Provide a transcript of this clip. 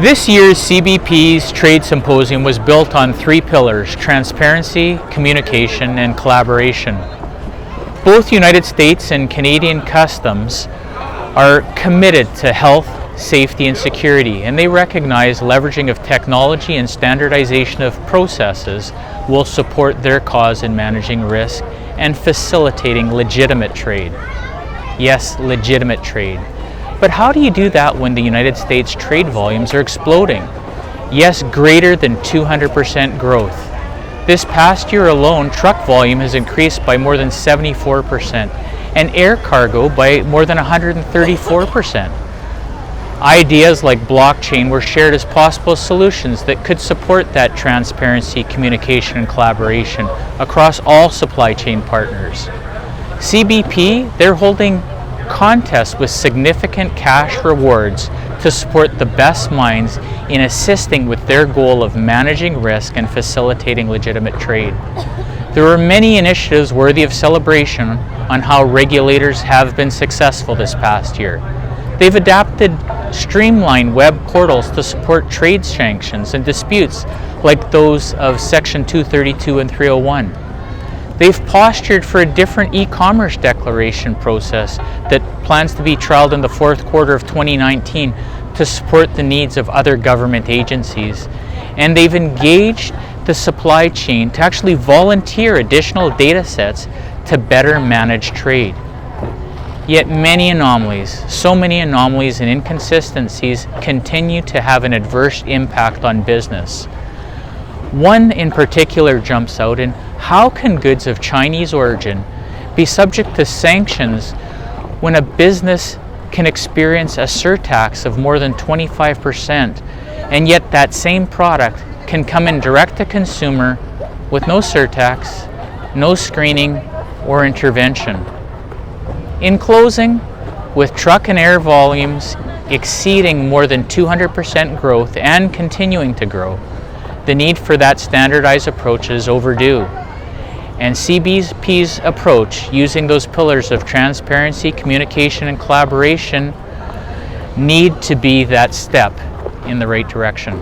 This year's CBP's Trade Symposium was built on three pillars: transparency, communication, and collaboration. Both United States and Canadian customs are committed to health, safety, and security, and they recognize leveraging of technology and standardization of processes will support their cause in managing risk and facilitating legitimate trade. Yes, legitimate trade. But how do you do that when the United States trade volumes are exploding? Yes, greater than 200% growth. This past year alone, truck volume has increased by more than 74%, and air cargo by more than 134%. Ideas like blockchain were shared as possible solutions that could support that transparency, communication, and collaboration across all supply chain partners. CBP, they're holding contests with significant cash rewards to support the best minds in assisting with their goal of managing risk and facilitating legitimate trade. There are many initiatives worthy of celebration on how regulators have been successful this past year. They've adapted streamlined web portals to support trade sanctions and disputes like those of Section 232 and 301. They've postured for a different e-commerce declaration process that plans to be trialed in the fourth quarter of 2019 to support the needs of other government agencies. And they've engaged the supply chain to actually volunteer additional data sets to better manage trade. Yet many anomalies, so many anomalies and inconsistencies continue to have an adverse impact on business. One in particular jumps out in how can goods of Chinese origin be subject to sanctions when a business can experience a surtax of more than 25%, and yet that same product can come in direct to consumer with no surtax, no screening or intervention. In closing, with truck and air volumes exceeding more than 200% growth and continuing to grow, the need for that standardized approach is overdue. And CBP's approach, using those pillars of transparency, communication, and collaboration, need to be that step in the right direction.